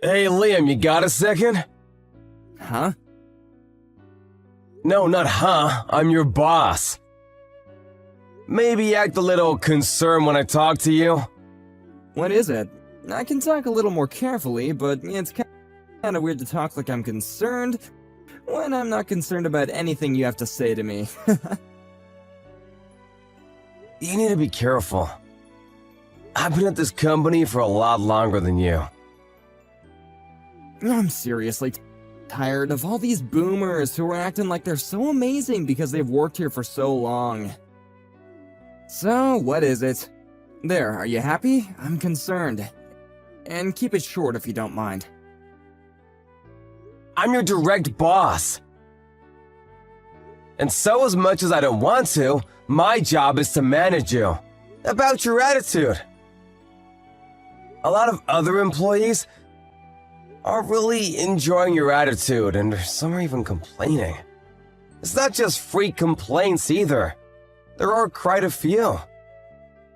Hey, Liam, you got a second? Huh? No, not huh. I'm your boss. Maybe act a little concerned when I talk to you. What is it? I can talk a little more carefully, but it's kind of weird to talk like I'm concerned when I'm not concerned about anything you have to say to me. You need to be careful. I've been at this company for a lot longer than you. I'm seriously tired of all these boomers who are acting like they're so amazing because they've worked here for so long. So, what is it? There, are you happy? I'm concerned. And keep it short if you don't mind. I'm your direct boss. And so as much as I don't want to, my job is to manage you. About your attitude. A lot of other employees aren't really enjoying your attitude, and some are even complaining. It's not just freak complaints either. There are quite a few.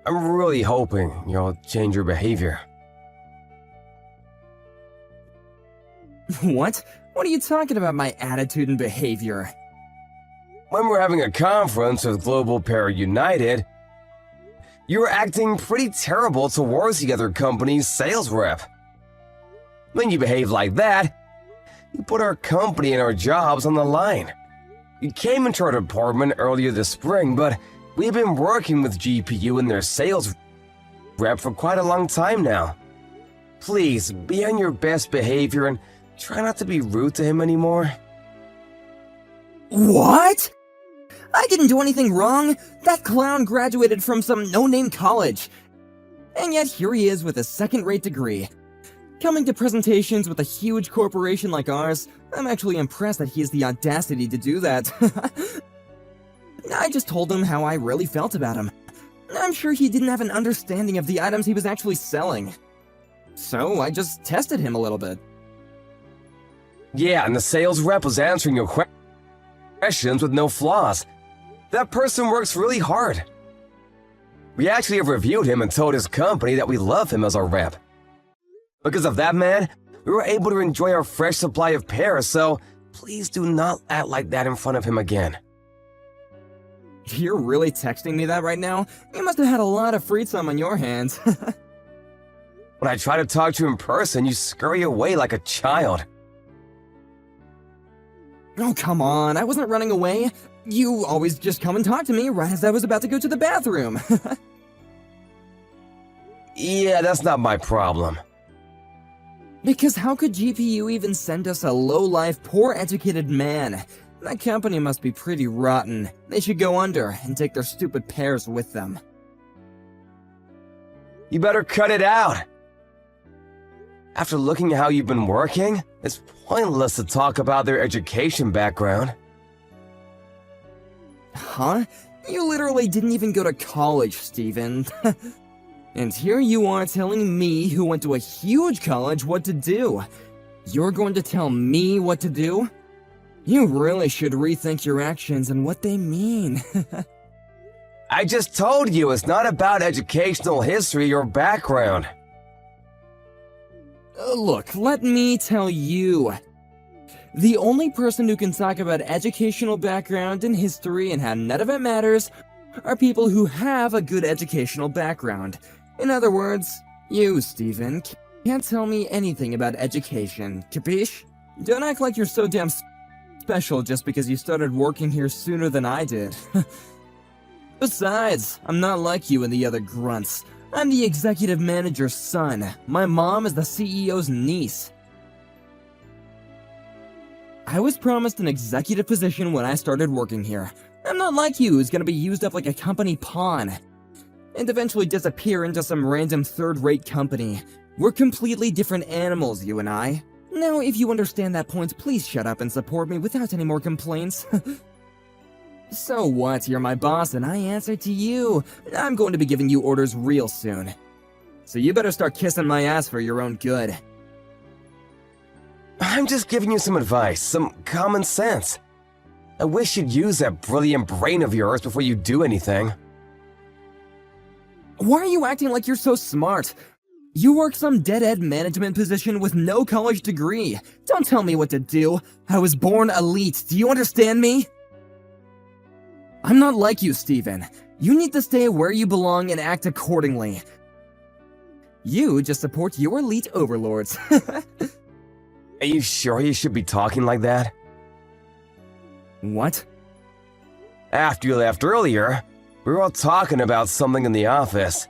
I'm really hoping you'll change your behavior. What? What are you talking about, my attitude and behavior? When we're having a conference with Global Para United, you're acting pretty terrible towards the other company's sales rep. When you behave like that, you put our company and our jobs on the line. You came into our department earlier this spring, but we've been working with GPU and their sales rep for quite a long time now. Please, be on your best behavior and try not to be rude to him anymore. What? I didn't do anything wrong. That clown graduated from some no-name college. And yet here he is with a second-rate degree. Coming to presentations with a huge corporation like ours, I'm actually impressed that he has the audacity to do that. I just told him how I really felt about him. I'm sure he didn't have an understanding of the items he was actually selling. So I just tested him a little bit. Yeah, and the sales rep was answering your questions with no flaws. That person works really hard. We actually have reviewed him and told his company that we love him as our rep. Because of that man, we were able to enjoy our fresh supply of pears, so please do not act like that in front of him again. You're really texting me that right now? You must have had a lot of free time on your hands. When I try to talk to you in person, you scurry away like a child. Oh, come on, I wasn't running away. You always just come and talk to me right as I was about to go to the bathroom. Yeah, that's not my problem. Because how could GPU even send us a low-life, poor-educated man? That company must be pretty rotten. They should go under and take their stupid pears with them. You better cut it out. After looking at how you've been working, it's pointless to talk about their education background. Huh? You literally didn't even go to college, Steven. And here you are telling me, who went to a huge college, what to do. You're going to tell me what to do? You really should rethink your actions and what they mean. I just told you it's not about educational history or background. Look, let me tell you. The only person who can talk about educational background and history and how none of it matters are people who have a good educational background. In other words, you, Steven, can't tell me anything about education, capiche? Don't act like you're so damn special just because you started working here sooner than I did. Besides, I'm not like you and the other grunts. I'm the executive manager's son. My mom is the CEO's niece. I was promised an executive position when I started working here. I'm not like you who's gonna be used up like a company pawn and eventually disappear into some random third-rate company. We're completely different animals, you and I. Now, if you understand that point, please shut up and support me without any more complaints. So what? You're my boss and I answer to you. I'm going to be giving you orders real soon. So you better start kissing my ass for your own good. I'm just giving you some advice, some common sense. I wish you'd use that brilliant brain of yours before you do anything. Why are you acting like you're so smart? You work some dead-end management position with no college degree. Don't tell me what to do. I was born elite, do you understand me? I'm not like you, Steven. You need to stay where you belong and act accordingly. You just support your elite overlords. Are you sure you should be talking like that? What? After you left earlier, we were all talking about something in the office.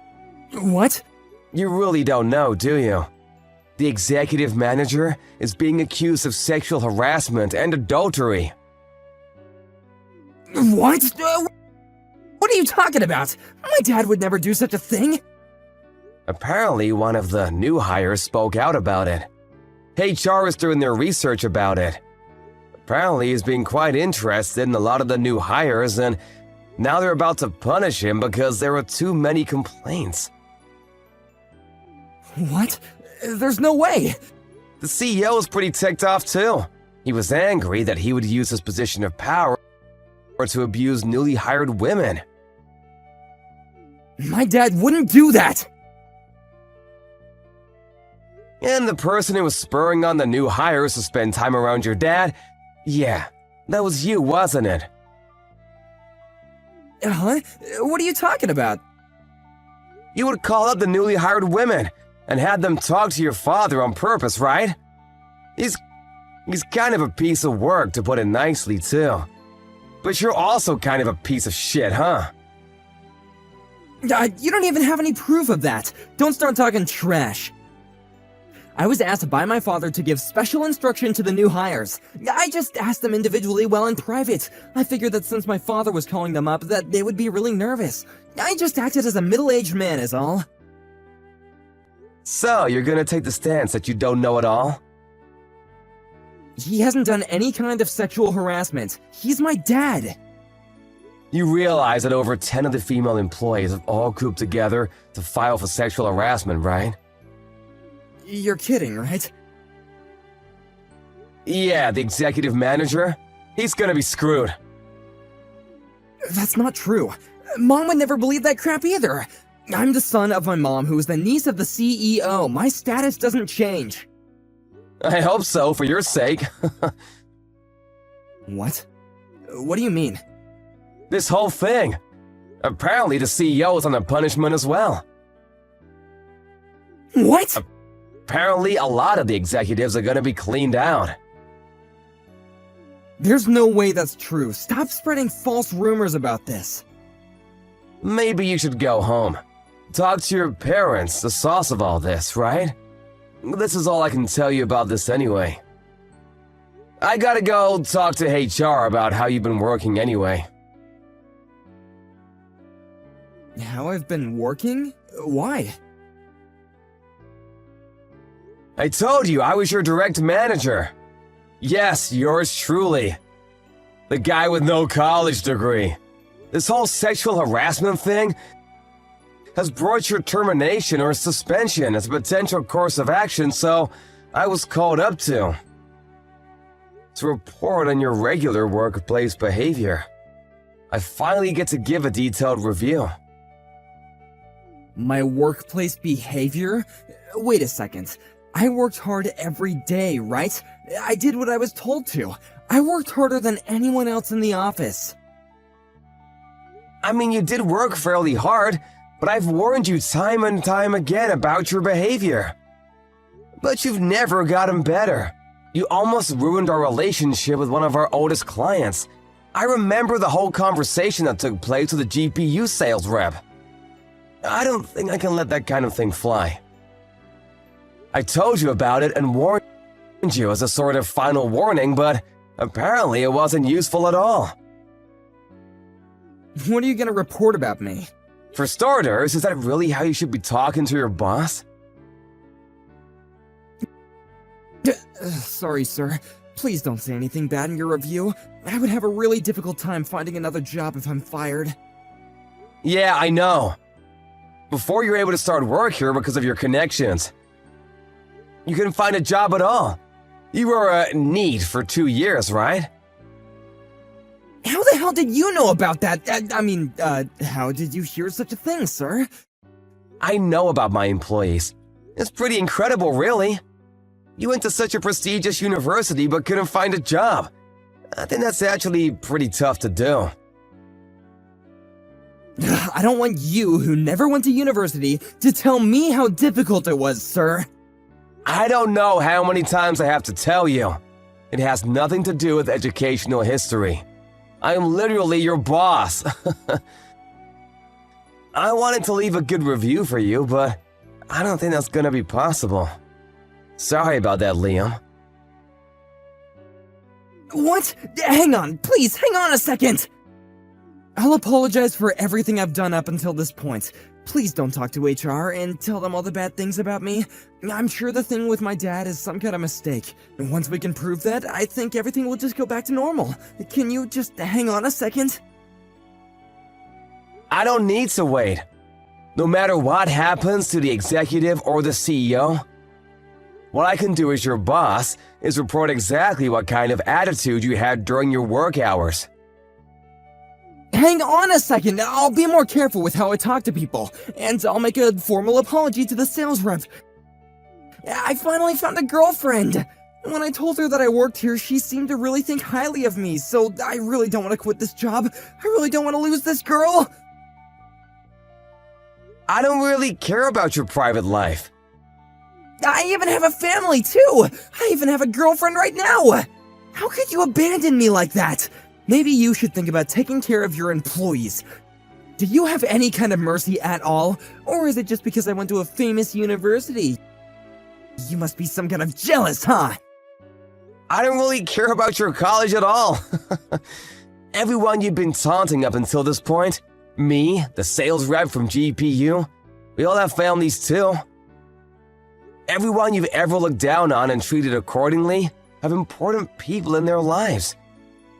What? You really don't know, do you? The executive manager is being accused of sexual harassment and adultery. What? What are you talking about? My dad would never do such a thing. Apparently, one of the new hires spoke out about it. HR is doing their research about it. Apparently, he's being quite interested in a lot of the new hires, and now they're about to punish him because there are too many complaints. What? There's no way. The CEO is pretty ticked off too. He was angry that he would use his position of power to abuse newly hired women. My dad wouldn't do that. And the person who was spurring on the new hires to spend time around your dad, yeah, that was you, wasn't it? Huh? What are you talking about? You would call up the newly hired women and had them talk to your father on purpose, right? He's kind of a piece of work, to put it nicely, too. But you're also kind of a piece of shit, huh? You don't even have any proof of that. Don't start talking trash. I was asked by my father to give special instruction to the new hires. I just asked them individually while in private. I figured that since my father was calling them up, that they would be really nervous. I just acted as a middle-aged man is all. So, you're gonna take the stance that you don't know it all? He hasn't done any kind of sexual harassment. He's my dad. You realize that over 10 of the female employees have all grouped together to file for sexual harassment, right? You're kidding, right? Yeah, the executive manager? He's gonna be screwed. That's not true. Mom would never believe that crap either. I'm the son of my mom, who is the niece of the CEO. My status doesn't change. I hope so, for your sake. What? What do you mean? This whole thing. Apparently the CEO is on the punishment as well. What? Apparently a lot of the executives are gonna be cleaned out. There's no way that's true. Stop spreading false rumors about this. Maybe you should go home. Talk to your parents, the source of all this, right? This is all I can tell you about this anyway. I gotta go talk to HR about how you've been working anyway. How I've been working? Why? I told you I was your direct manager. Yes, yours truly. The guy with no college degree. This whole sexual harassment thing has brought your termination or suspension as a potential course of action, so I was called up to report on your regular workplace behavior. I finally get to give a detailed review. My workplace behavior? Wait a second. I worked hard every day, right? I did what I was told to. I worked harder than anyone else in the office. I mean, you did work fairly hard, but I've warned you time and time again about your behavior. But you've never gotten better. You almost ruined our relationship with one of our oldest clients. I remember the whole conversation that took place with the GPU sales rep. I don't think I can let that kind of thing fly. I told you about it and warned you as a sort of final warning, but apparently it wasn't useful at all. What are you gonna report about me? For starters, is that really how you should be talking to your boss? Sorry, sir. Please don't say anything bad in your review. I would have a really difficult time finding another job if I'm fired. Yeah, I know. Before you're able to start work here because of your connections. You couldn't find a job at all. You were a NEET for 2 years, right? How the hell did you know about that? How did you hear such a thing, sir? I know about my employees. It's pretty incredible, really. You went to such a prestigious university but couldn't find a job. I think that's actually pretty tough to do. I don't want you, who never went to university, to tell me how difficult it was, sir. I don't know how many times I have to tell you. It has nothing to do with educational history. I am literally your boss. I wanted to leave a good review for you, but I don't think that's gonna be possible. Sorry about that, Liam. What? Hang on, please, hang on a second! I'll apologize for everything I've done up until this point. Please don't talk to HR and tell them all the bad things about me. I'm sure the thing with my dad is some kind of mistake. And once we can prove that, I think everything will just go back to normal. Can you just hang on a second? I don't need to wait. No matter what happens to the executive or the CEO, what I can do as your boss is report exactly what kind of attitude you had during your work hours. Hang on a second, I'll be more careful with how I talk to people, and I'll make a formal apology to the sales rep. I finally found a girlfriend! When I told her that I worked here, she seemed to really think highly of me, so I really don't want to quit this job. I really don't want to lose this girl! I don't really care about your private life. I even have a family, too! I even have a girlfriend right now! How could you abandon me like that? Maybe you should think about taking care of your employees. Do you have any kind of mercy at all? Or is it just because I went to a famous university? You must be some kind of jealous, huh? I don't really care about your college at all. Everyone you've been taunting up until this point, me, the sales rep from GPU, we all have families too. Everyone you've ever looked down on and treated accordingly have important people in their lives.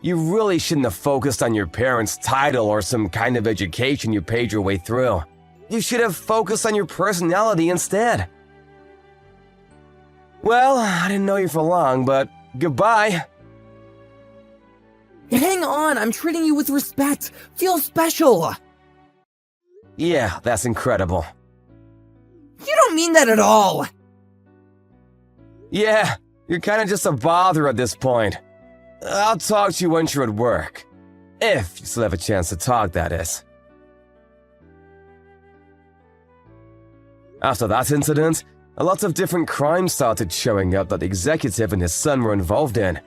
You really shouldn't have focused on your parents' title or some kind of education you paid your way through. You should have focused on your personality instead. Well, I didn't know you for long, but goodbye. Hang on, I'm treating you with respect. Feel special. Yeah, that's incredible. You don't mean that at all. Yeah, you're kind of just a bother at this point. I'll talk to you once you're at work. If you still have a chance to talk, that is. After that incident, a lot of different crimes started showing up that the executive and his son were involved in.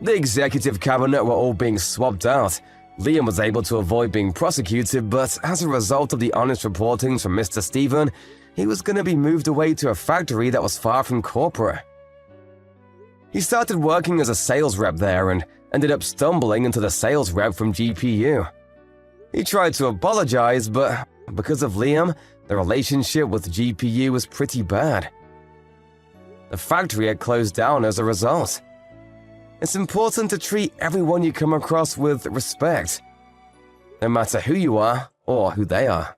The executive cabinet were all being swapped out. Liam was able to avoid being prosecuted, but as a result of the honest reportings from Mr. Stephen, he was going to be moved away to a factory that was far from corporate. He started working as a sales rep there and ended up stumbling into the sales rep from GPU. He tried to apologize, but because of Liam, the relationship with GPU was pretty bad. The factory had closed down as a result. It's important to treat everyone you come across with respect, no matter who you are or who they are.